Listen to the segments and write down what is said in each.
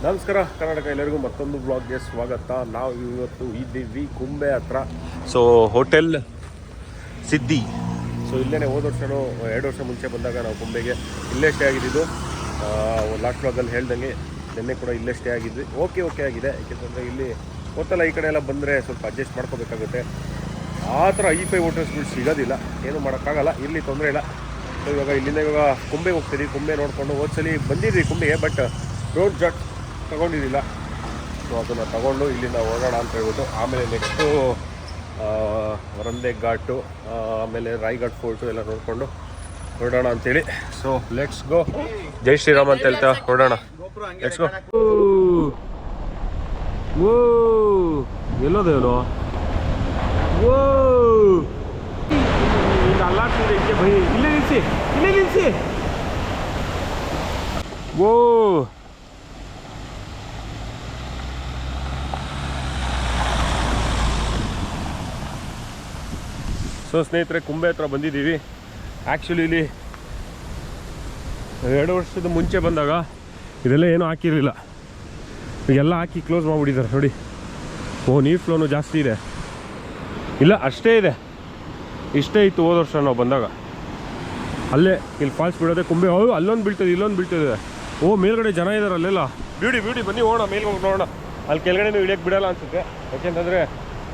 ನಮಸ್ಕಾರ ಕರ್ನಾಟಕ, ಎಲ್ಲರಿಗೂ ಮತ್ತೊಂದು ಬ್ಲಾಗ್ಗೆ ಸ್ವಾಗತ. ನಾವು ಇವತ್ತು ಇದ್ದೀವಿ ಕುಂಬೆ ಹತ್ರ. ಸೊ ಹೋಟೆಲ್ ಸಿದ್ದಿ. ಸೊ ಇಲ್ಲೇ ಹೋದ ವರ್ಷನೂ 2 ವರ್ಷ ಮುಂಚೆ ಬಂದಾಗ ನಾವು ಕುಂಬೆಗೆ ಇಲ್ಲೇ ಸ್ಟೇ ಆಗಿದ್ದು. ಲಾಸ್ಟ್ ಬ್ಲಾಗಲ್ಲಿ ಹೇಳ್ದಂಗೆ ನಿನ್ನೆ ಕೂಡ ಇಲ್ಲೇ ಸ್ಟೇ ಆಗಿದ್ವಿ. ಓಕೆ ಆಗಿದೆ. ಯಾಕೆಂತಂದರೆ ಇಲ್ಲಿ ಗೊತ್ತಲ್ಲ, ಈ ಕಡೆ ಎಲ್ಲ ಬಂದರೆ ಸ್ವಲ್ಪ ಅಡ್ಜಸ್ಟ್ ಮಾಡ್ಕೋಬೇಕಾಗುತ್ತೆ. ಆ ಥರ ಐಫೈ ಹೋಟೆಲ್ಸ್ಗಳು ಸಿಗೋದಿಲ್ಲ, ಏನೂ ಮಾಡೋಕ್ಕಾಗಲ್ಲ. ಇಲ್ಲಿ ತೊಂದರೆ ಇಲ್ಲ. ಸೊ ಇವಾಗ ಕುಂಬೆಗೆ ಹೋಗ್ತೀವಿ. ಕುಂಬೆ ನೋಡಿಕೊಂಡು ಹೋದ್ಸಲಿ ಬಂದಿದ್ವಿ ಕುಂಬೆಗೆ, ಬಟ್ ರೋಡ್ ಜಾಟ್ ತೊಗೊಂಡಿದ್ದಿಲ್ಲ. ಸೊ ಅದನ್ನು ತಗೊಂಡು ಇಲ್ಲಿಂದ ಓಡೋಣ ಅಂತ ಹೇಳ್ಬಿಟ್ಟು ಆಮೇಲೆ ನೆಕ್ಸ್ಟು ವರಂದೆ ಘಾಟು, ಆಮೇಲೆ ರಾಯ್ಘಾಟ್ ಫೋರ್ಟು ಎಲ್ಲ ನೋಡಿಕೊಂಡು ಹೊರಡೋಣ ಅಂತೇಳಿ. So let's go. ಜೈ ಶ್ರೀರಾಮ್ ಅಂತ ಹೇಳ್ತಾ ಹೊರಡೋಣ. Let's go. ಓ ಎಲ್ಲೋದೇನೋ ಓ ಅಲ್ಲಾಡ್ತಿದೆ ಇದಕ್ಕೆ ಭಯ. ಇಲ್ಲೇ ನಿಲ್ಲಿಸಿ. ಓ ಸೊ ಸ್ನೇಹಿತರೆ, ಕುಂಬೆ ಹತ್ರ ಬಂದಿದ್ದೀವಿ. ಆ್ಯಕ್ಚುಲಿ ಇಲ್ಲಿ 2 ವರ್ಷದ ಮುಂಚೆ ಬಂದಾಗ ಇದೆಲ್ಲ ಏನೂ ಹಾಕಿರಲಿಲ್ಲ. ಈಗೆಲ್ಲ ಹಾಕಿ ಕ್ಲೋಸ್ ಮಾಡಿಬಿಟ್ಟಿದ್ದಾರೆ ನೋಡಿ. ನೀರು ಫ್ಲೋನು ಜಾಸ್ತಿ ಇದೆ. ಇಲ್ಲ, ಅಷ್ಟೇ ಇದೆ. ಇಷ್ಟೇ ಇತ್ತು ಹೋದ ವರ್ಷ ನಾವು ಬಂದಾಗ. ಅಲ್ಲೇ ಇಲ್ಲಿ ಫಾಲ್ಸ್ ಬಿಡೋದೆ ಕುಂಬೆ. ಅಲ್ಲೊಂದು ಬೀಳ್ತದೆ, ಇಲ್ಲೊಂದು ಬೀಳ್ತದೆ. ಮೇಲ್ಗಡೆ ಜನ ಇದ್ದಾರೆ ಅಲ್ಲೆಲ್ಲ. ಬ್ಯೂಟಿ ಬನ್ನಿ ಹೋಗೋಣ, ಮೇಲ್ಗೆ ಹೋಗಿ ನೋಡೋಣ. ಅಲ್ಲಿ ಕೆಳಗಡೆ ಇಳಿಯೋಕ್ಕೆ ಬಿಡೋಲ್ಲ ಅನಿಸುತ್ತೆ. ಯಾಕೆಂತಂದರೆ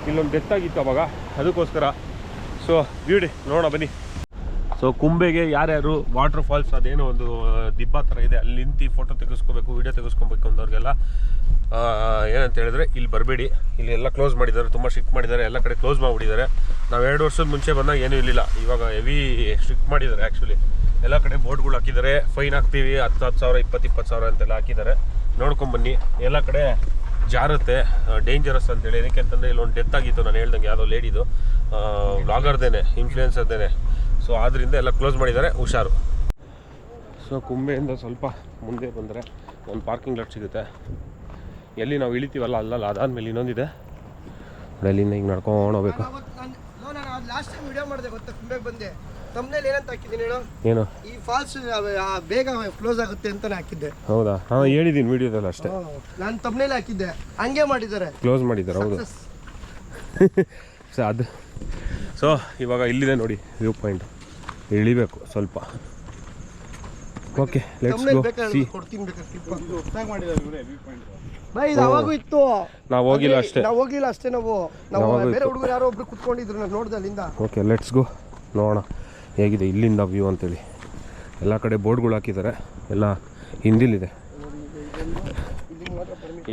ಇಲ್ಲೊಂದು ಡೆತ್ ಆಗಿತ್ತು ಅವಾಗ, ಅದಕ್ಕೋಸ್ಕರ. ಸೊ ಬ್ಯೂಟಿ ನೋಡೋಣ ಬನ್ನಿ. ಸೊ ಕುಂಬೆಗೆ ಯಾರ್ಯಾರು ವಾಟರ್ ಫಾಲ್ಸ್ ಅದೇನೋ ಒಂದು ದಿಬ್ಬ ಥರ ಇದೆ, ಅಲ್ಲಿ ನಿಂತು ಫೋಟೋ ತೆಗೆಸ್ಕೋಬೇಕು, ವೀಡಿಯೋ ತೆಗೆಸ್ಕೊಬೇಕು ಅಂದವ್ರಿಗೆಲ್ಲ ಏನಂತ ಹೇಳಿದ್ರೆ ಇಲ್ಲಿ ಬರಬೇಡಿ. ಇಲ್ಲಿ ಎಲ್ಲ ಕ್ಲೋಸ್ ಮಾಡಿದ್ದಾರೆ, ತುಂಬ ಸ್ಟ್ರಿಕ್ಟ್ ಮಾಡಿದ್ದಾರೆ. ಎಲ್ಲ ಕಡೆ ಕ್ಲೋಸ್ ಮಾಡಿಬಿಟ್ಟಿದ್ದಾರೆ. ನಾವು 2 ವರ್ಷದ ಮುಂಚೆ ಬಂದಾಗ ಏನೂ ಇರಲಿಲ್ಲ. ಇವಾಗ ಹೆವಿ ಸ್ಟ್ರಿಕ್ಟ್ ಮಾಡಿದ್ದಾರೆ. ಆ್ಯಕ್ಚುಲಿ ಎಲ್ಲ ಕಡೆ ಬೋರ್ಡ್ಗಳು ಹಾಕಿದ್ದಾರೆ. ಫೈನ್ ಹಾಕ್ತೀವಿ 10,000 20,000 ಅಂತೆಲ್ಲ ಹಾಕಿದ್ದಾರೆ. ನೋಡ್ಕೊಂಬನ್ನಿ. ಎಲ್ಲ ಕಡೆ ಜಾರುತ್ತೆ, ಡೇಂಜರಸ್ ಅಂತೇಳಿ. ಏನಕ್ಕೆ ಅಂತಂದರೆ ಇಲ್ಲೊಂದು ಡೆತ್ ಆಗಿತ್ತು, ನಾನು ಹೇಳ್ದಂಗೆ ಯಾವುದೋ ಲೇಡಿದು, ವ್ಲಾಗರ್ದೇನೆ, ಇನ್ಫ್ಲೂಯೆನ್ಸರ್ದೇನೆ. ಸೊ ಆದ್ದರಿಂದ ಎಲ್ಲ ಕ್ಲೋಸ್ ಮಾಡಿದ್ದಾರೆ, ಹುಷಾರು. ಸೊ ಕುಂಬೆಯಿಂದ ಸ್ವಲ್ಪ ಮುಂದೆ ಬಂದರೆ ಒಂದು ಪಾರ್ಕಿಂಗ್ ಲಾಟ್ ಸಿಗುತ್ತೆ. ಎಲ್ಲಿ ನಾವು ಇಳಿತೀವಲ್ಲ ಅಲ್ಲಲ್ಲ, ಅದಾದಮೇಲೆ ಇನ್ನೊಂದಿದೆ. ಅಲ್ಲಿಂದ ಹಿಂಗೆ ನಡ್ಕೊಂಡು ಹೋಗ್ಬೇಕು. ಏನು ಈ ಫಾಲ್ಸ್ ಬೇಗ ಕ್ಲೋಸ್ ಆಗುತ್ತೆ ಅಂತ ಹಾಕಿದ್ದೆ. ಹೌದಾ? ಹಾಂ, ಹೇಳಿದ್ದೀನಿ ವಿಡಿಯೋದಲ್ಲಿ ಅಷ್ಟೇ. ನಾನು ತಮ್ಮನೇಲಿ ಹಾಕಿದ್ದೆ, ಹಂಗೆ ಮಾಡಿದ್ದಾರೆ, ಕ್ಲೋಸ್ ಮಾಡಿದ್ದಾರೆ. ಹೌದು. ಸೊ ಇವಾಗ ಇಲ್ಲಿದೆ ನೋಡಿ ವ್ಯೂ ಪಾಯಿಂಟ್. ಇಳಿಬೇಕು ಸ್ವಲ್ಪ. ಓಕೆ, ಲೆಟ್ಸ್ ಗೋ. ಅವಾಗೂ ಇತ್ತು, ನಾವು ಹೋಗಿಲ್ಲ ಅಷ್ಟೇ. ನಾವು ಬೇರೆ ಹುಡುಗರು ಯಾರೋ ಒಬ್ರು ಕುತ್ಕೊಂಡಿದ್ರು, ನಾನು ನೋಡ್ದೆ ಅಲ್ಲಿಂದ. ಓಕೆ, ಲೆಟ್ಸ್ ಗೋ. ನೋಡೋಣ ಹೇಗಿದೆ ಇಲ್ಲಿಂದ ವ್ಯೂ ಅಂತೇಳಿ. ಎಲ್ಲ ಕಡೆ ಬೋರ್ಡ್ಗಳು ಹಾಕಿದ್ದಾರೆ, ಎಲ್ಲ ಹಿಂದಿಲಿದೆ.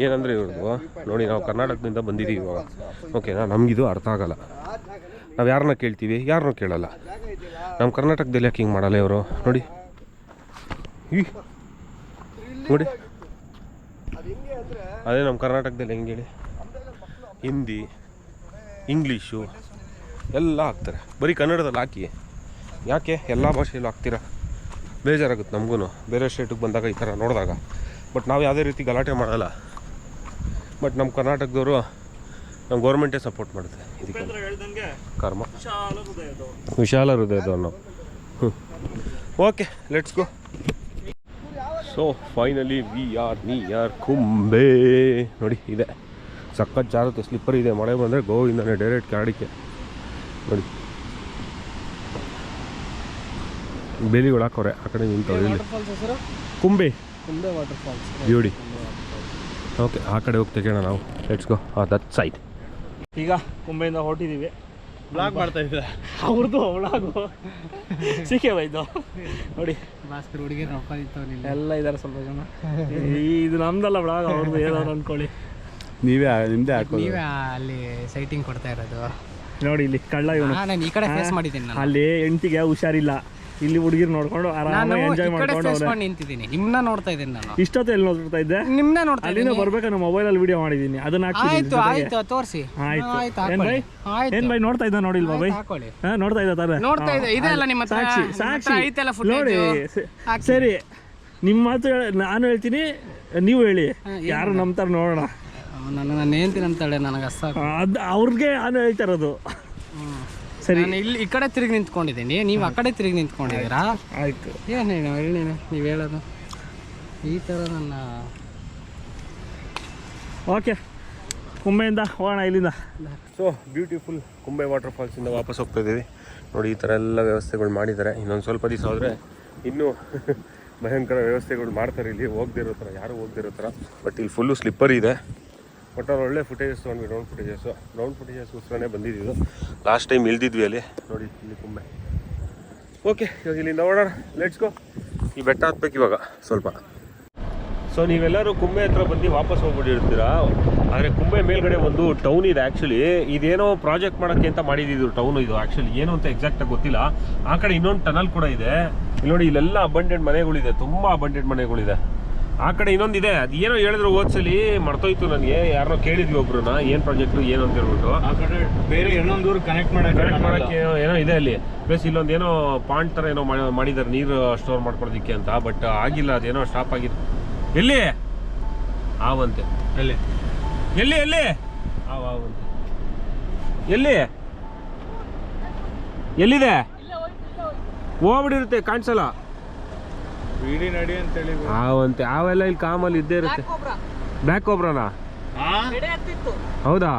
ಏನಂದರೆ ಇವ್ರದ್ದು ನೋಡಿ, ನಾವು ಕರ್ನಾಟಕದಿಂದ ಬಂದಿದ್ದೀವಿ ಇವಾಗ. ಓಕೆನಾ? ನಮಗಿದು ಅರ್ಥ ಆಗಲ್ಲ. ನಾವು ಯಾರನ್ನ ಕೇಳ್ತೀವಿ, ಯಾರನ್ನೂ ಕೇಳಲ್ಲ. ನಮ್ಮ ಕರ್ನಾಟಕದಲ್ಲಿ ಯಾಕೆ ಹಿಂಗೆ ಮಾಡಲ್ಲ ಇವರು? ನೋಡಿ ನೋಡಿ, ಅದೇ ನಮ್ಮ ಕರ್ನಾಟಕದಲ್ಲಿ ಹೆಂಗೆ ಹೇಳಿ, ಹಿಂದಿ, ಇಂಗ್ಲೀಷು ಎಲ್ಲ ಹಾಕ್ತಾರೆ. ಬರೀ ಕನ್ನಡದಲ್ಲಿ ಹಾಕಿ ಯಾಕೆ ಎಲ್ಲ ಭಾಷೆಯಲ್ಲೂ ಹಾಕ್ತೀರಾ? ಬೇಜಾರಾಗುತ್ತೆ ನಮಗೂ ಬೇರೆ ಸ್ಟೇಟಿಗೆ ಬಂದಾಗ ಈ ಥರ ನೋಡಿದಾಗ. ಬಟ್ ನಾವು ಯಾವುದೇ ರೀತಿ ಗಲಾಟೆ ಮಾಡಲ್ಲ. ಬಟ್ ನಮ್ಮ ಕರ್ನಾಟಕದವರು, ನಮ್ಮ ಗೌರ್ಮೆಂಟೇ ಸಪೋರ್ಟ್ ಮಾಡುತ್ತೆ ಇದಕ್ಕೆ. ಕರ್ಮ ವಿಶಾಲ ಹೃದಯದವ್ರು ನಾವು. Okay, let's go. So finally we are near Kumbe. ನೋಡಿ ಇದೆ, ಸಖತ್ ಜಾರುತ್ತೆ, ಸ್ಲಿಪ್ಪರ್ ಇದೆ. ಮಳೆ ಬಂದರೆ ಗೋವಿಂದನೇ ಡೈರೆಕ್ಟ್ ಕಾಡಿಕೆ. ನೋಡಿ ಬೇಲಿಗಳು ಹಾಕೋರೆ ಆ ಕಡೆ ನಿಂತವ್ರೆ. ಇಲ್ಲಿ ಕುಂಬೆ ವಾಟರ್ ಫಾಲ್ಸ್ ಬ್ಯೂಟಿ. ಓಕೆ, ಆ ಕಡೆ ಹೋಗಿ ತೆಗೋಣ ನಾವು. Let's go that side. ಈಗ ಕುಂಬೆಯಿಂದ ಹೊರಟಿದ್ದೀವಿ. ಬ್ಲಾಗ್ ಮಾಡ್ತಾ ಇದ್ದೀವಿ. ಅವ್ರದ್ದು ಬ್ಲಾಗು ಸಿಕ್ಕೇ ಬೈದು ನೋಡಿ. ಭಾಸ್ಕರ್ ಹುಡುಗಿರು ಎಲ್ಲ ಇದ್ದಾರೆ ಸ್ವಲ್ಪ ಜನ. ಇದು ನಮ್ದಲ್ಲ ಬ್ಲಾಗ್, ಅವ್ರದ್ದು ಏನಾದ್ರು ಅಂದ್ಕೊಳ್ಳಿ. ನಿಮ್ಮದೇ ಹಾಕೋ. ನೀವೇ ಅಲ್ಲಿ ಸೈಟಿಂಗ್ ಕೊಡ್ತಾ ಇರೋದು ನೋಡಿ. ಇಲ್ಲಿ ಕಳ್ಳ ಇವನು. ನಾನು ಈ ಕಡೆ ಫೇಸ್ ಮಾಡಿದ್ದೀನಿ. ಅಲ್ಲಿ ಹೆಂಡತಿಗೆ ಹುಷಾರಿಲ್ಲ. ಇಲ್ಲಿ ಹುಡುಗಿರು ನೋಡ್ಕೊಂಡು ಆರಾಮಾಗಿ ಎಂಜಾಯ್ ಮಾಡ್ಕೊಂಡು ನಿಂತಿದ್ದೀನಿ. ನಿಮ್ಮನ್ನ ನೋಡ್ತಾ ಇದ್ದೀನಿ ನಾನು. ಇಷ್ಟೊತ್ತು ಎಲ್ಲಿ ನೋಡ್ತಾ ಇದ್ದೆ? ನಿಮ್ಮನ್ನ ನೋಡ್ತಾ ಅಲ್ಲಿಂದ ಬರ್ಬೇಕಾ? ನಮ್ಮ ಮೊಬೈಲಲ್ಲಿ ವಿಡಿಯೋ ಮಾಡಿದ್ದೀನಿ, ಅದನ್ನ ಆಯ್ತು ತೋರಿಸಿ. ಏನ್ ಬೈ ನೋಡ್ತಾ ಇದ್ದ? ನೋಡಿಲ್ವಾ ಬೈ? ನೋಡ್ತಾ ಇದ್ದ ತಾನೆ? ನೋಡ್ತಾ ಇದೆ. ಇದೆ ಅಲ್ಲ ನಿಮ್ಮ ಸಾಕ್ಷಿ ನೋಡಿ. ಸರಿ, ನಿಮ್ಮ ಮಾತು ನಾನು ಹೇಳ್ತೀನಿ, ನೀವು ಹೇಳಿ, ಯಾರು ನಂಬ್ತಾರೆ ನೋಡೋಣ. ನಾನು ಹೇಳ್ತೀನಿ ಅಂತಾಳೆ, ನನಗೆ ಅದು ಅವ್ರಿಗೆ ನಾನು ಹೇಳ್ತಾ ಇರೋದು. ಸರಿ, ನಾನು ಇಲ್ಲಿ ಈ ಕಡೆ ತಿರುಗಿ ನಿಂತ್ಕೊಂಡಿದ್ದೀನಿ, ನೀವು ಆ ಕಡೆ ತಿರುಗಿ ನಿಂತ್ಕೊಂಡಿದ್ದೀರಾ? ಆಯ್ತು. ಏನು ಹೇಳಿ ನೀವು ಹೇಳೋದು ಈ ಥರ ನನ್ನ ಓಕೆ, ಕುಂಬೆಯಿಂದ ಹೋಗೋಣ ಇಲ್ಲಿಂದ. ಸೊ ಬ್ಯೂಟಿಫುಲ್ ಕುಂಬೆ ವಾಟರ್ ಫಾಲ್ಸಿಂದ ವಾಪಸ್ ಹೋಗ್ತಾ ಇದ್ದೀವಿ. ನೋಡಿ ಈ ಥರ ಎಲ್ಲ ವ್ಯವಸ್ಥೆಗಳು ಮಾಡಿದ್ದಾರೆ. ಇನ್ನೊಂದು ಸ್ವಲ್ಪ ದಿವಸ ಹೋದರೆ ಇನ್ನೂ ಭಯಂಕರ ವ್ಯವಸ್ಥೆಗಳು ಮಾಡ್ತಾರೆ ಇಲ್ಲಿ, ಹೋಗದಿರೋ ಥರ, ಯಾರೂ ಹೋಗದಿರೋ ಥರ. ಬಟ್ ಇಲ್ಲಿ ಫುಲ್ಲು ಸ್ಲಿಪ್ಪರ್ ಇದೆ. ಬಟ್ ಅವ್ರು ಒಳ್ಳೆ ಫುಟೇಜಸ್ ತೊಗೊಂಡ್ವಿ, ರೌಂಡ್ ಫುಟೇಜಸ್ಗೋಸ್ಕರನೇ ಬಂದಿದ್ದು. ಲಾಸ್ಟ್ ಟೈಮ್ ಇಳ್ದಿದ್ವಿ ಅಲ್ಲಿ. ನೋಡಿ ಇಲ್ಲಿ ಕುಂಬೆ. ಓಕೆ, ಇವಾಗ ಇಲ್ಲಿಂದ ಓಡೋಣ, ಲೆಟ್ಸ್ ಗೋ. ಈ ಬೆಟ್ಟ ಹತ್ಬೇಕು ಇವಾಗ ಸ್ವಲ್ಪ. ಸೊ ನೀವೆಲ್ಲರೂ ಕುಂಬೆ ಹತ್ರ ಬಂದು ವಾಪಸ್ ಹೋಗ್ಬಿಟ್ಟಿರ್ತೀರಾ. ಆದರೆ ಕುಂಬೆ ಮೇಲ್ಗಡೆ ಒಂದು ಟೌನ್ ಇದೆ. ಆ್ಯಕ್ಚುಲಿ ಇದೇನೋ ಪ್ರಾಜೆಕ್ಟ್ ಮಾಡೋಕ್ಕೆ ಅಂತ ಮಾಡಿದ್ದು ಟೌನು. ಇದು ಆ್ಯಕ್ಚುಲಿ ಏನು ಅಂತ ಎಕ್ಸಾಕ್ಟಾಗಿ ಗೊತ್ತಿಲ್ಲ. ಆ ಕಡೆ ಇನ್ನೊಂದು ಟನಲ್ ಕೂಡ ಇದೆ. ಇಲ್ಲಿ ನೋಡಿ, ಇಲ್ಲೆಲ್ಲ ಅಬಂಡೆಡ್ ಮನೆಗಳಿದೆ, ತುಂಬ ಅಬಂಡೆಡ್ ಮನೆಗಳಿದೆ. ಆ ಕಡೆ ಇನ್ನೊಂದಿದೆ, ಅದು ಏನೋ ಹೇಳಿದ್ರು ಓದ್ಸಲಿ ಮರ್ತೋಯ್ತು ನನಗೆ. ಯಾರನ್ನೋ ಕೇಳಿದ್ವಿ ಒಬ್ರನ್ನ, ಏನು ಪ್ರಾಜೆಕ್ಟು ಏನು ಅಂತ ಹೇಳ್ಬಿಟ್ಟು. ಆ ಕಡೆ ಬೇರೆ ಇನ್ನೊಂದು ಕನೆಕ್ಟ್ ಮಾಡೋಕ್ಕೆ ಏನೋ ಇದೆ ಅಲ್ಲಿ. ಪ್ಲಸ್ ಇಲ್ಲೊಂದು ಏನೋ ಪಾಂಡ್ ಥರ ಏನೋ ಮಾಡಿದ್ದಾರೆ ನೀರು ಸ್ಟೋರ್ ಮಾಡ್ಕೊಳ್ಳೋದಕ್ಕೆ ಅಂತ. ಬಟ್ ಆಗಿಲ್ಲ, ಅದೇನೋ ಸ್ಟಾಪ್ ಆಗಿದೆ. ಎಲ್ಲಿ ಆವಂತೆ, ಎಲ್ಲಿ ಎಲ್ಲಿ ಎಲ್ಲಿ ಆವಂತೆ, ಎಲ್ಲಿ ಎಲ್ಲಿದೆ ಹೋಗ್ಬಿಟ್ಟಿರುತ್ತೆ, ಕಾಣಿಸಲ್ಲ. ನಡಿ ಅಂತೇಳಿ ಆವಂತೆ, ಅವೆಲ್ಲ ಇಲ್ಲಿ ಕಾಮಲ್ಲಿ ಇದ್ದೇ ಇರುತ್ತೆ. ಬ್ಲ್ಯಾಕ್ ಕೋಬ್ರಾನಾ? ಹೌದಾ?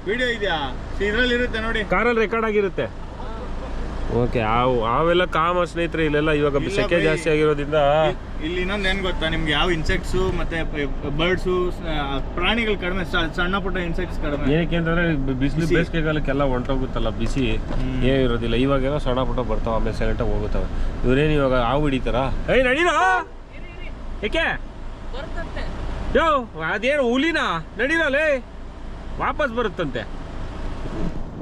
ವಿಡಿಯೋ ಇದೆಯಾ? ಇದ್ರಲ್ಲಿ ಇರುತ್ತೆ ನೋಡಿ, ಕಾರಲ್ಲಿ ರೆಕಾರ್ಡ್ ಆಗಿರುತ್ತೆ. ಓಕೆ, ಅವೆಲ್ಲ ಕಾಮ ಸ್ನೇಹಿತರೆ. ಇಲ್ಲೆಲ್ಲ ಇವಾಗ ಸೆಕೆ ಜಾಸ್ತಿ ಆಗಿರೋದ್ರಿಂದ ಇಲ್ಲಿ ಇನ್ನೊಂದು ಏನು ಗೊತ್ತಾ ನಿಮ್ಗೆ, ಯಾವ ಇನ್ಸೆಕ್ಟ್ಸು ಮತ್ತೆ ಬರ್ಡ್ಸು ಪ್ರಾಣಿಗಳು ಕಡಿಮೆ, ಸಣ್ಣ ಪುಟ್ಟ ಇನ್ಸೆಕ್ಟ್ಸ್ ಕಡಿಮೆ. ಏನಕ್ಕೆ ಅಂತಂದ್ರೆ ಬಿಸಿಲು ಬೇಸಿಗೆಗಾಲಕ್ಕೆಲ್ಲ ಹೊಂಟೋಗುತ್ತಲ್ಲ, ಬಿಸಿ ಏನು ಇರೋದಿಲ್ಲ. ಇವಾಗೇನೋ ಸಣ್ಣ ಪುಟ್ಟ ಬರ್ತಾವೆ, ಆಮೇಲೆ ಸೈಲೆಂಟಾಗಿ ಹೋಗುತ್ತವೆ. ಇವ್ರೇನು ಇವಾಗ ಹಾವು ಹಿಡಿತಾರ? ಏಯ್ ನಡೀರಾ, ಏಕೆ ಯೋ ಅದೇನು ಹುಲಿನಾ? ನಡೀರಲ್ಲೇ, ವಾಪಸ್ ಬರುತ್ತಂತೆ,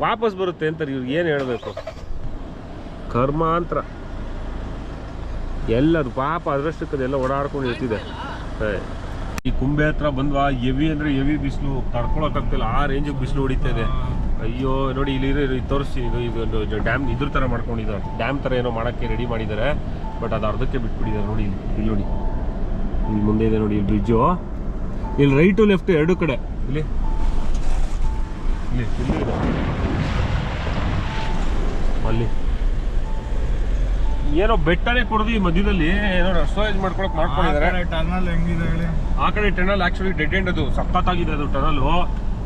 ವಾಪಸ್ ಬರುತ್ತೆ ಅಂತಾರೆ. ಇವ್ರಿಗೆ ಏನು ಹೇಳಬೇಕು, ಕರ್ಮಾಂತರ ಎಲ್ಲದು ಪಾಪ. ಅದರಷ್ಟಕ್ಕದೆಲ್ಲ ಓಡಾಡ್ಕೊಂಡು ಇರ್ತಿದೆ. ಈ ಕುಂಬೆ ಹತ್ರ ಬಂದ್ವಾ, ಹೆವಿ ಅಂದರೆ ಹೆವಿ ಬಿಸಿಲು, ತಡ್ಕೊಳಕ್ಕಾಗ್ತಿಲ್ಲ, ಆ ರೇಂಜಿಗೆ ಬಿಸಿಲು ಹೊಡಿತಾ ಇದೆ. ಅಯ್ಯೋ ನೋಡಿ, ಇಲ್ಲಿ ತೋರಿಸ್ತೀನಿ. ಇದು ಒಂದು ಡ್ಯಾಮ್ ಇದ್ರ ಥರ ಮಾಡ್ಕೊಂಡಿದ್ದಾರೆ, ಡ್ಯಾಮ್ ಥರ ಏನೋ ಮಾಡೋಕ್ಕೆ ರೆಡಿ ಮಾಡಿದ್ದಾರೆ. ಬಟ್ ಅದು ಅರ್ಧಕ್ಕೆ ಬಿಟ್ಬಿಟ್ಟಿದ್ದಾರೆ. ನೋಡಿ ಇಲ್ಲಿ ನೋಡಿ, ಇಲ್ಲಿ ಮುಂದೆ ಇದೆ ನೋಡಿ, ಇಲ್ಲಿ ಬ್ರಿಡ್ಜು. ಇಲ್ಲಿ ರೈಟು ಲೆಫ್ಟು ಎರಡು ಕಡೆ. ಇಲ್ಲಿ ಇಲ್ಲಿ ಇದೆ, ಅಲ್ಲಿ ಏನೋ ಬೆಟ್ಟನೇ ಕೊಡೋದು ಈ ಮಧ್ಯದಲ್ಲಿ, ಏನೋ ಸ್ಟೋರೇಜ್ ಮಾಡ್ಕೊಂಡಿದ್ದಾರೆ. ಟನಲ್ ಹೆಂಗಿದೆ ಹೇಳಿ? ಆ ಕಡೆ ಟನಲ್ ಆಕ್ಚುಲಿ ಡೆಡ್ ಎಂಡ್, ಅದು ಸಖತ್ತಾಗಿದೆ ಅದು ಟನಲ್.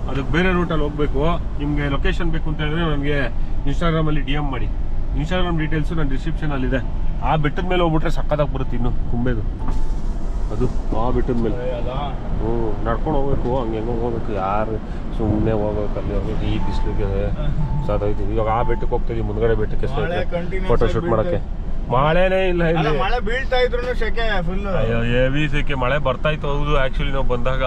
ಅದಕ್ಕೆ ಬೇರೆ ರೂಟಲ್ಲಿ ಹೋಗ್ಬೇಕು. ನಿಮಗೆ ಲೊಕೇಶನ್ ಬೇಕು ಅಂತ ಹೇಳಿದ್ರೆ ನನಗೆ ಇನ್ಸ್ಟಾಗ್ರಾಮಲ್ಲಿ DM ಮಾಡಿ. ಇನ್ಸ್ಟಾಗ್ರಾಮ್ ಡೀಟೇಲ್ಸು ನನ್ನ ಡಿಸ್ಕ್ರಿಪ್ಷನಲ್ಲಿದೆ. ಆ ಬೆಟ್ಟದ ಮೇಲೆ ಹೋಗ್ಬಿಟ್ರೆ ಸಖತ್ತಾಗಿ ಬರುತ್ತೆ. ಇನ್ನು ಕುಂಬೆದು ಅದು ಆ ಬೆಟ್ಟದ ಮೇಲೆ ನಡ್ಕೊಂಡು ಹೋಗ್ಬೇಕು. ಹಂಗೆ ಹೆಂಗೋ ಹೋಗ್ಬೇಕು, ಯಾರು ಸುಮ್ಮನೆ ಹೋಗ್ಬೇಕು ಅಲ್ಲಿ ಹೋಗ್ಬೇಕು. ಈ ಬಿಸಿಲಿಗೆ ಸಾಕಾಯ್ತು. ಇವಾಗ ಆ ಬೆಟ್ಟಕ್ಕೆ ಹೋಗ್ತೀವಿ, ಮುಂದ್ಗಡೆ ಬೆಟ್ಟಕ್ಕೆ ಫೋಟೋ ಶೂಟ್ ಮಾಡೋಕ್ಕೆ. ಮಳೆನೇ ಇಲ್ಲ ಇಲ್ಲಿ, ಮಳೆ ಬೀಳ್ತಾ ಇದ್ರು ಸೆಕೆ ಫುಲ್. ಅಯ್ಯೋ ಹೆವಿ ಸೆಕೆ, ಮಳೆ ಬರ್ತಾ ಇತ್ತು. ಹೌದು ಆ್ಯಕ್ಚುಲಿ ನಾವು ಬಂದಾಗ.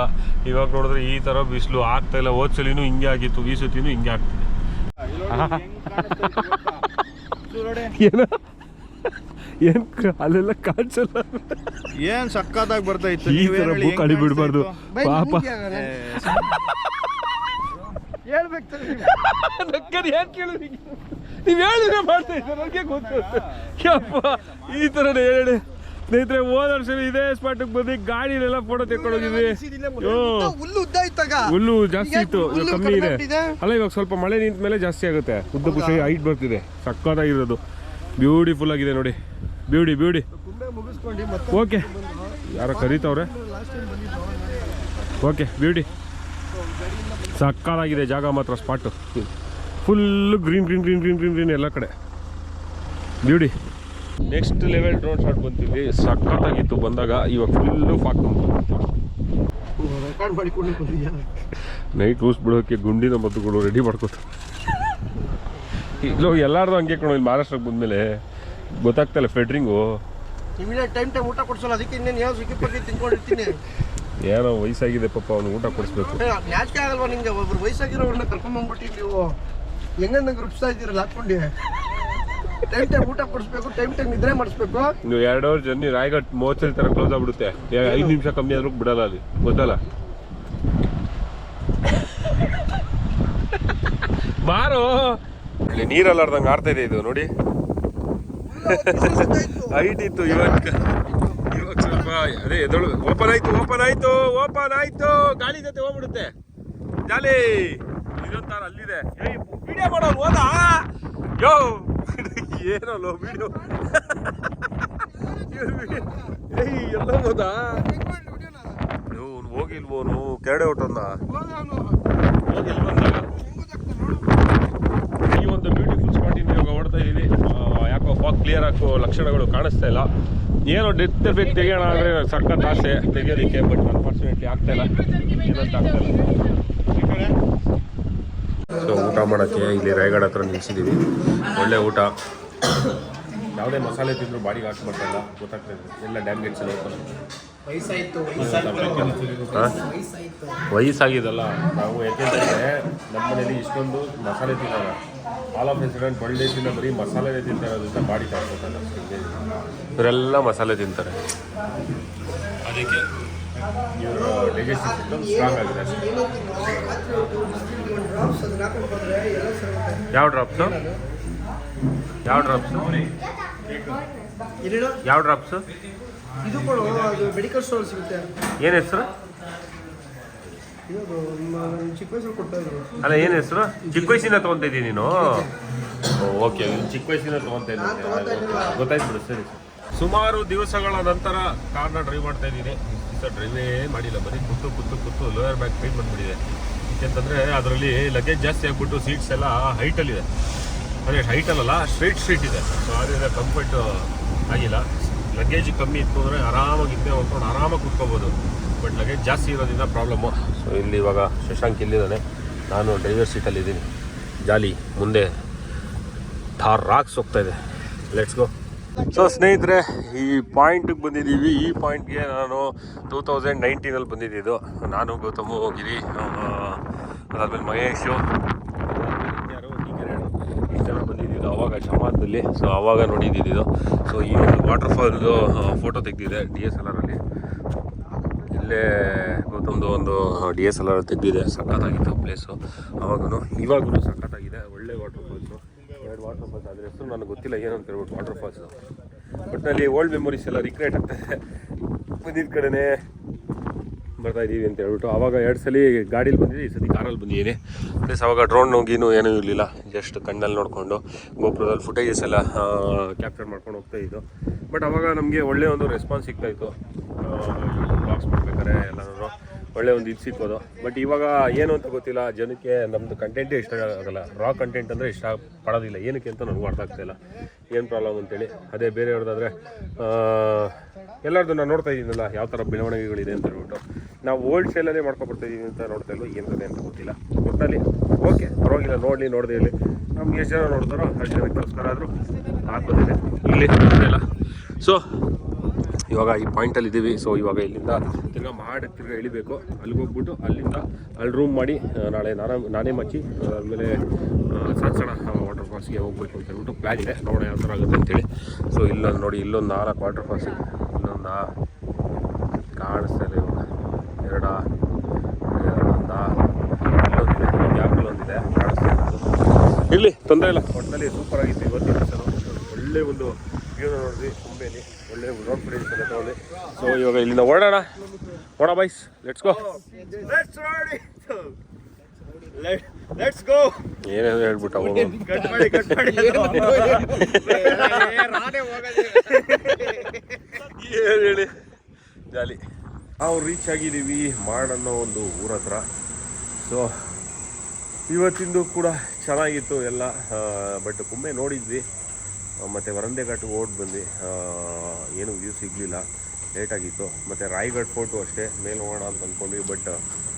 ಇವಾಗ ನೋಡಿದ್ರೆ ಈ ಥರ ಬಿಸಿಲು ಆಗ್ತಾ ಇಲ್ಲ. ಹೋದ ಸಲಿನೂ ಹಿಂಗೆ ಆಗಿತ್ತು, ಈ ಸತಿನೂ ಹಿಂಗೆ ಆಗ್ತಿದೆ. ಏನೋ ಏನ್ ಅಲ್ಲೆಲ್ಲ ಕಾಣಿಸಲ್ಲ, ಏನ್ ಸಕ್ಕತ್ತಾಗಿ ಬರ್ತಾ ಇತ್ತು. ಈ ತರ ಬುಕ್ ಅಡಿ ಬಿಡ್ಬಾರ್ದು ಪಾಪ. ನೀವ್ ಹೇಳಿದ್ರೆ ಮಾಡ್ತಾ ಇದ್ದೀರ, ನನಗೆ ಗೊತ್ತು. ಈ ಥರನೇ ಹೇಳಿ ಸ್ನೇಹಿತರೆ. ಹೋದ ವರ್ಷ ಇದೇ ಸ್ಪಾಟಿಗೆ ಬಂದು ಗಾಡಿಲೆಲ್ಲ ಫೋಟೋ ತೆಕ್ಕೊಂಡೋಗಿದ್ವಿ. ಹುಲ್ಲು ಜಾಸ್ತಿ ಇತ್ತು, ಇವಾಗ ಕಮ್ಮಿ ಇದೆ. ಅಲ್ಲ ಇವಾಗ ಸ್ವಲ್ಪ ಮಳೆ ನಿಂತ ಮೇಲೆ ಜಾಸ್ತಿ ಆಗುತ್ತೆ. ಉದ್ದ ಖುಷಿ ಹೈಟ್ ಬರ್ತಿದೆ, ಸಕ್ಕತ್ತಾಗಿರೋದು. ಬ್ಯೂಟಿಫುಲ್ ಆಗಿದೆ ನೋಡಿ, ಬ್ಯೂಟಿ. ಓಕೆ, ಯಾರೋ ಕರೀತವ್ರೆ. ಓಕೆ, ಬ್ಯೂಟಿ ಸಕ್ಕತ್ತಾಗಿದೆ ಜಾಗ ಮಾತ್ರ. ಸ್ಪಾಟು ಫುಲ್ಲು ಗ್ರೀನ್ ಎಲ್ಲ ಕಡೆ, beauty. Next level drone shot ಬಂತೀವಿ, ಸಕ್ಕತ್ತಾಗಿತ್ತು ಬಂದಾಗ. ಇವಾಗ ಫುಲ್ಲು ಫಾಕ್ ನೈಟ್ ರೂಸ್ ಬಿಡೋಕ್ಕೆ ಗುಂಡಿನ ಮದ್ದುಗಳು ರೆಡಿ ಮಾಡ್ಕೋತ. ಇಲ್ಲೋ ಎಲ್ಲಾರ್ದು ಹಂಗೆ ಕಣೋ. ಇಲ್ಲಿ ಮಹಾರಾಷ್ಟ್ರಕ್ಕೆ ಬಂದಮೇಲೆ ಗೊತ್ತಾಗ್ತಲ್ಲ ಫೆಡ್ರಿಂಗು. ಟೈಮ್ ಊಟ ಕೊಡ್ಸಲ್ಲ, ಅದಕ್ಕೆ ಇನ್ನೇನು ಯಾವ ಸಿಕ್ಕಿ ತಿನ್ಕೊಂಡಿರ್ತೀನಿ. ಏನೋ ವಯಸ್ಸಾಗಿದೆ ಪಾಪ, ಅವ್ನು ಊಟ ಕೊಡಿಸ್ಬೇಕು. ನಾಚಿಕೆ ಆಗಲ್ವಾ ನಿಂಗೆ? ಒಬ್ರು ವಯಸ್ಸಾಗಿರೋರನ್ನ ಕರ್ಕೊಂಡ್ಬಂದ್ಬಿಟ್ಟು ನೀವು ಹೆಂಗಂದ್ರೆ ರೂಪಿಸ್ತಾ ಇದ್ದೀರಲ್ಲ ಹಾಕೊಂಡು. ಟೈಮ್ ಊಟ ಕೊಡಿಸ್ಬೇಕು, ಟೈಮ್ ನಿದ್ರೆ ಮಾಡಿಸ್ಬೇಕು. ನೀವು 2 ಅವರ್ ಜರ್ನಿ ರಾಯಗಢ ಮೋಚಲ್ ಥರ ಕ್ಲೋಸ್ ಆಗ್ಬಿಡುತ್ತೆ. 5 ನಿಮಿಷ ಕಮ್ಮಿ ಆದ್ರೂ ಬಿಡಲ್ಲ ಅಲ್ಲಿ, ಗೊತ್ತಲ್ಲ. ಬಾರೋ, ಇಲ್ಲಿ ನೀರಲ್ಲಾರ್ದಂಗೆ ಆಡ್ತಾ ಇದೆ ಇದು ನೋಡಿ. ಹೈಟ್ ಇತ್ತು, ಇವಾಗ ಸ್ವಲ್ಪ ಅದೇ ಎದಳು. ಓಪನ್ ಆಯ್ತು, ಗಾಳಿ ಜೊತೆ ಹೋಗ್ಬಿಡುತ್ತೆ. ಜಾಲಿ ಇದೊಂಥರ ಅಲ್ಲಿದೆ. ವಿಡಿಯೋ ಮಾಡೋರು ಹೋದ ಯೋ ಏನೋ ವಿಡಿಯೋ ಎಲ್ಲ ಹೋದ. ಹೋಗಿಲ್ವೋನು ಕೆರಡೆ ಹೊಟ್ಟೊಂದ ಹೋದವನು ಹೋಗಿಲ್ ಬಂದಾಗ ಈ ಒಂದು ಬ್ಯೂಟಿಫುಲ್ ಸ್ಪಾಟಿಂದ ಇವಾಗ ಓಡ್ತಾ ಇದೀವಿ. ಯಾಕೋ ಫಾಗ್ ಕ್ಲಿಯರ್ ಆಗೋ ಲಕ್ಷಣಗಳು ಕಾಣಿಸ್ತಾ ಇಲ್ಲ. ಏನೋ ಡೆತ್ ಬೇಕು ತೆಗಿಯೋಣ ಅಂದರೆ ಸಖತ್ ಆಸೆ ತೆಗಿಯೋದಕ್ಕೆ, ಬಟ್ ಅನ್ಫಾರ್ಚುನೇಟ್ಲಿ ಆಗ್ತಾ ಇಲ್ಲ, ಏನಂತ ಆಗ್ತಾ ಇಲ್ಲ. ಸೊ ಊಟ ಮಾಡೋಕ್ಕೆ ಇಲ್ಲಿ ರಾಯಗಢ ಹತ್ರ ನಿಲ್ಸಿದ್ದೀವಿ. ಒಳ್ಳೆ ಊಟ, ಯಾವುದೇ ಮಸಾಲೆ ತಿಂದರೂ ಬಾಡಿಗೆ ಹಾಕಿ ಬರ್ತಾಯಿಲ್ಲ, ಗೊತ್ತಾಗ್ತಾ ಇದೆ. ಎಲ್ಲ ಡ್ಯಾಮ್ ಗೇಟ್ಸ್ ಎಲ್ಲ ಓಪನ್. ವಯಸ್ಸಾಗಿದ್ದಲ್ಲ ನಾವು, ಯಾಕೆಂದರೆ ನಮ್ಮ ಮನೇಲಿ ಇಷ್ಟೊಂದು ಮಸಾಲೆ ತಿನ್ನೋಲ್ಲ. ಆಲ್ ಆಫ್ ಇನ್ಸಿಡೆಂಟ್ ಒಳ್ಳೆ ತಿನ್ನೋ ಬರೀ ಮಸಾಲೆನೇ ತಿಂತಾ ಇರೋದ್ರಿಂದ ಬಾಡಿ ಕಾಡ್ಕೊತಾರೆ. ಇವರೆಲ್ಲ ಮಸಾಲೆ ತಿಂತಾರೆ, ಅದಕ್ಕೆ ಇವರು ಡೈಜೆಸ್ಟಿವ್ ಸಿಸ್ಟಮ್ ಸ್ಟ್ರಾಂಗ್ ಆಗಿದೆ ಅಷ್ಟೇ. ಯಾವ ಡ್ರಾಪ್ಸು ಯಾವ ಡ್ರಾಪ್ಸು ಯಾವ ಡ್ರಾಪ್ಸು ಇದು ಕೊಡು, ಅದು ಮೆಡಿಕಲ್ ಸ್ಟೋರ್ ಸಿಗುತ್ತೆ. ಏನು ಹೆಸರು? ಇದು ಚಿಕ್ಕ ವಯಸ್ಸಲ್ಲಿ ಕೊಟ್ಟರು. ಅಲ್ಲ, ಏನು ಹೆಸರು? ಚಿಕ್ಕ ವಯಸ್ಸಿನ ತೊಗೊತಿದ್ದೀನಿ ನೀನು? ಓಕೆ, ಚಿಕ್ಕ ವಯಸ್ಸಿನ ತೊಗೊತಾ ಇದ್ದೀನಿ, ಗೊತ್ತಾಯ್ತು ಬಿಡು. ಸರಿ, ಸುಮಾರು ದಿವಸಗಳ ನಂತರ ಕಾರ್ನ ಡ್ರೈವ್ ಮಾಡ್ತಾ ಇದ್ದೀನಿ. ಡ್ರೈವೇ ಮಾಡಿಲ್ಲ, ಬರೀ ಕೂತು ಲೋಯರ್ ಬ್ಯಾಕ್ ಪೇನ್ ಬಂದ್ಬಿಟ್ಟಿದೆ. ಯಾಕೆಂತಂದರೆ ಅದರಲ್ಲಿ ಲಗೇಜ್ ಜಾಸ್ತಿ ಆಗಿಬಿಟ್ಟು ಸೀಟ್ಸ್ ಎಲ್ಲ ಹೈಟಲ್ಲಿದೆ. ಅಂದರೆ ಹೈಟಲ್ಲ, ಸ್ಟ್ರೈಟ್ ಇದೆ. ಸೊ ಆದ್ದರಿಂದ ಕಂಫರ್ಟ್ ಆಗಿಲ್ಲ. ಲಗೇಜ್ ಕಮ್ಮಿ ಇತ್ತು ಅಂದರೆ ಆರಾಮಾಗಿ ಹಿಂದೆ ಹೊಂದ್ಕೊಂಡು ಆರಾಮಾಗಿ ಕೂತ್ಕೋಬೋದು. ಬಟ್ ಲಗೇಜ್ ಜಾಸ್ತಿ ಇರೋದ್ರಿಂದ ಪ್ರಾಬ್ಲಮ್ಮು. ಸೊ ಇಲ್ಲಿ ಇವಾಗ ಶಶಾಂಕ್ ಇಲ್ಲಿದ್ದಾನೆ, ನಾನು ಡ್ರೈವರ್ ಸೀಟಲ್ಲಿದ್ದೀನಿ. ಜಾಲಿ ಮುಂದೆ ಥಾರ್ ರಾಕ್ಸ್ ಹೋಗ್ತಾಯಿದೆ. Let's go. ಸೊ ಸ್ನೇಹಿತರೆ, ಈ ಪಾಯಿಂಟಿಗೆ ಬಂದಿದ್ದೀವಿ. ಈ ಪಾಯಿಂಟ್ಗೆ ನಾನು 2019 ಬಂದಿದ್ದು. ನಾನು ಗೌತಮು, ಗಿರಿ, ಅದಾದಮೇಲೆ ಮಹೇಶು, ಈ ಜನ ಬಂದಿದ್ದು ಅವಾಗ ಶಮಾನದಲ್ಲಿ. ಸೊ ಆವಾಗ ನೋಡಿದ್ದು. ಸೊ ಈ ಒಂದು ವಾಟರ್ಫಾಲ್ದು ಫೋಟೋ ತೆಗೆದಿದೆ DSLR ಅಲ್ಲಿ. ಇಲ್ಲೇ ಗೌತಮ್ದು ಒಂದು DSLR ತೆಗೆದಿದೆ. ಸಖತ್ತಾಗಿತ್ತು ಪ್ಲೇಸು ಅವಾಗೂ, ಇವಾಗೂ ಸಖತ್ತಾಗಿದೆ. ಒಳ್ಳೆ ವಾಟರ್ಫಾಲ್ಸು, 2 ವಾಟರ್ಫಾಲ್ಸ್. ಅದ್ರ ಹೆಸರು ನನಗೆ ಗೊತ್ತಿಲ್ಲ ಏನಂತ ಹೇಳ್ಬಿಟ್ಟು ವಾಟರ್ಫಾಲ್ಸು. ಒಟ್ಟಿನಲ್ಲಿ ಓಲ್ಡ್ ಮೆಮೊರೀಸ್ ಎಲ್ಲ ರಿಕ್ರಿಯೇಟ್ ಆಗ್ತಾಯಿದೆ. ಬಂದಿದ್ದ ಕಡೆನೇ ಬರ್ತಾಯಿದ್ದೀವಿ ಅಂತ ಹೇಳ್ಬಿಟ್ಟು. ಆವಾಗ 2 ಸಲ ಗಾಡೀಲಿ ಬಂದಿದ್ದೆ, ಈ ಸತಿ ಕಾರಲ್ಲಿ ಬಂದಿದ್ದೀನಿ. ಪ್ಲಸ್ ಅವಾಗ ಡ್ರೋನ್ ನುಗ್ಗಿನೂ ಏನೂ ಇರಲಿಲ್ಲ, ಜಸ್ಟ್ ಕಣ್ಣಲ್ಲಿ ನೋಡಿಕೊಂಡು ಗೋಪುರದಲ್ಲಿ ಫುಟೇಜಸ್ ಎಲ್ಲ ಕ್ಯಾಪ್ಚರ್ ಮಾಡ್ಕೊಂಡು ಹೋಗ್ತಾಯಿದ್ದು. ಬಟ್ ಅವಾಗ ನಮಗೆ ಒಳ್ಳೆಯ ಒಂದು ರೆಸ್ಪಾನ್ಸ್ ಸಿಗ್ತಾಯಿತ್ತು. ಬ್ಲಾಗ್ಸ್ ಮಾಡ್ಬೇಕಾದ್ರೆ ಎಲ್ಲರೂ ಒಳ್ಳೆ ಒಂದು ಇದು ಸಿಕ್ಕೋದು. ಬಟ್ ಇವಾಗ ಏನು ಅಂತ ಗೊತ್ತಿಲ್ಲ, ಜನಕ್ಕೆ ನಮ್ಮದು ಕಂಟೆಂಟೇ ಇಷ್ಟ ಆಗೋಲ್ಲ. ರಾ ಕಂಟೆಂಟ್ ಅಂದರೆ ಇಷ್ಟ ಪಡೋದಿಲ್ಲ. ಏನಕ್ಕೆ ಅಂತ ನನಗೂ ಅರ್ಥ ಆಗ್ತಾಯಿಲ್ಲ, ಏನು ಪ್ರಾಬ್ಲಮ್ ಅಂತೇಳಿ. ಅದೇ ಬೇರೆಯವ್ರದ್ದಾದರೆ ಎಲ್ಲರದ್ದು ನಾನು ನೋಡ್ತಾ ಇದ್ದೀನಲ್ಲ ಯಾವ ಥರ ಬೆಳವಣಿಗೆಗಳಿದೆ ಅಂತ ಹೇಳ್ಬಿಟ್ಟು. ನಾವು ಓಲ್ಡ್ ಸ್ಟೈಲಲ್ಲೇ ಮಾಡ್ಕೊಬರ್ತಾಯಿದ್ದೀವಿ ಅಂತ ನೋಡ್ತಾ ಇಲ್ವೋ ಏನು ಅಂತ ಗೊತ್ತಿಲ್ಲ. ಒಟ್ಟಲ್ಲಿ ಓಕೆ, ಪರವಾಗಿಲ್ಲ, ನೋಡದೆ ಇಲ್ಲಿ ನಮ್ಗೆ ಎಷ್ಟು ಜನ ನೋಡ್ತಾರೋ ಅಷ್ಟು ಜನಕ್ಕೋಸ್ಕರ ಆದರೂ ಹಾಕೋದಿದೆ ಇಲ್ಲಿ ಇಲ್ಲ. ಸೊ ಇವಾಗ ಈ ಪಾಯಿಂಟಲ್ಲಿ ಇದ್ದೀವಿ. ಸೊ ಇವಾಗ ಇಲ್ಲಿಂದ ತಿರ್ಗಾ ತಿರ್ಗಾ ಇಳಿಬೇಕು. ಅಲ್ಲಿಗೆ ಹೋಗ್ಬಿಟ್ಟು ಅಲ್ಲಿಂದ ಅಲ್ಲಿ ರೂಮ್ ಮಾಡಿ ನಾಳೆ ನಾನೇ ಮಚ್ಚಿ ಆದಮೇಲೆ ಸಣ್ಣ ವಾಟರ್ಫಾಲ್ಸ್ಗೆ ಹೋಗ್ಬೇಕು ಅಂತ ಹೇಳ್ಬಿಟ್ಟು ಪ್ಲ್ಯಾನ್ ಇದೆ. ನೋಡೋಣ ಯಾವ ಥರ ಆಗುತ್ತೆ ಅಂತೇಳಿ. ಸೊ ಇಲ್ಲೊಂದು ನೋಡಿ, ಇಲ್ಲೊಂದು 4 ವಾಟರ್ಫಾಲ್ಸ್ ಇದೆ. ಇಲ್ಲೊಂದು ಕಾಣಿಸ್ತಾ ಇದೆ, ಇವಾಗ 2 ಇಲ್ಲೊಂದಿದೆ, ಗ್ಯಾಪಲ್ಲೊಂದಿದೆ, ಕಾಣಿಸ್ತಾ ಇದೆ. ಇಲ್ಲಿ ತೊಂದರೆ ಇಲ್ಲ, ಒಟ್ಟಿನಲ್ಲಿ ಸೂಪರ್ ಆಗಿತ್ತು ಇವತ್ತಿನ ದಿವಸ. ಒಳ್ಳೆ ಒಂದು ವ್ಯೂ ನೋಡಿದ್ವಿ ಕುಂಬೇಲಿ, ಒಳ್ಳೆ ರೋಡ್ ಫ್ರೆಂಡ್ಸ್ ಎಲ್ಲ ತಗೊಂಡು. ಸೊ ಇವಾಗ ಇಲ್ಲಿಂದ ಓಡೋಣ ಬೈಸ್, ಲೆಟ್ಸ್ ಗೋ. ಏನೇನು ಹೇಳ್ಬಿಟ್ಟ ಏನು ಹೇಳಿ, ಜಾಲಿ. ನಾವು ರೀಚ್ ಆಗಿದ್ದೀವಿ ಮಾಡ್ ಅನ್ನೋ ಒಂದು ಊರ ಹತ್ರ. ಸೊ ಇವತ್ತಿಂದು ಕೂಡ ಚೆನ್ನಾಗಿತ್ತು ಎಲ್ಲ. ಬಟ್ ಕುಂಬೆ ನೋಡಿದ್ವಿ, ಮತ್ತು ವರಂದೆ ಘಾಟ್ ಬಂದು ಏನು ವ್ಯೂ ಸಿಗಲಿಲ್ಲ, ಲೇಟಾಗಿತ್ತು. ಮತ್ತು ರಾಯಗಢ ಫೋರ್ಟು ಅಷ್ಟೇ ಮೇಲೆ ಹೋಗೋಣ ಅಂತ ಅಂದ್ಕೊಂಡ್ವಿ. ಬಟ್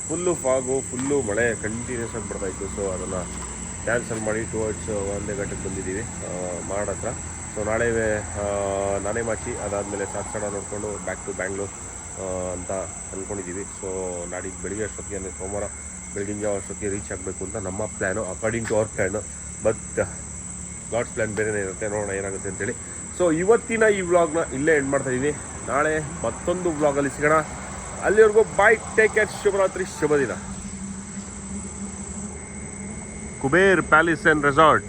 ಫುಲ್ಲು ಫಾಗು, ಫುಲ್ಲು ಮಳೆ ಕಂಟಿನ್ಯೂಸ್ ಆಗಿ ಬರ್ತಾಯಿತ್ತು. ಸೊ ಅದನ್ನು ಕ್ಯಾನ್ಸಲ್ ಮಾಡಿ ಟುವರ್ಡ್ಸ್ ವರಂದೆ ಘಾಟಕ್ಕೆ ಬಂದಿದ್ದೀವಿ ಮಾಡ್ ಹತ್ರ. ಸೊ ನಾಳೆ ನಾನೇ ಮಾಚಿ, ಅದಾದಮೇಲೆ ಸಾತ್ಸಡ ನೋಡಿಕೊಂಡು ಬ್ಯಾಕ್ ಟು ಬ್ಯಾಂಗ್ಳೂರ್ ಅಂತ ಅಂದ್ಕೊಂಡಿದ್ದೀವಿ. ಸೊ ನಾಡಿದ್ದು ಬೆಳಿಗ್ಗೆ ಅಷ್ಟೊತ್ತಿಗೆ, ಅಂದರೆ ಸೋಮವಾರ ಬೆಳಗಿನ ಜಾವ ಅಷ್ಟೊತ್ತಿಗೆ ರೀಚ್ ಆಗಬೇಕು ಅಂತ ನಮ್ಮ plan, according to our plan. But God's plan ಬೇರೆನೇ ಇರುತ್ತೆ, ನೋಡೋಣ ಏನಾಗುತ್ತೆ ಅಂತೇಳಿ. ಸೊ ಇವತ್ತಿನ ಈ ವ್ಲಾಗ್ನ ಇಲ್ಲೇ ಎಂಡ್ ಮಾಡ್ತಾಯಿದ್ದೀನಿ. ನಾಳೆ ಮತ್ತೊಂದು ವ್ಲಾಗಲ್ಲಿ ಸಿಗೋಣ. ಅಲ್ಲಿವರೆಗೂ ಬಾಯ್, ಟೇಕ್ ಕೇರ್, ಶುಭರಾತ್ರಿ, ಶುಭ ದಿನ. Kuber palace and resort.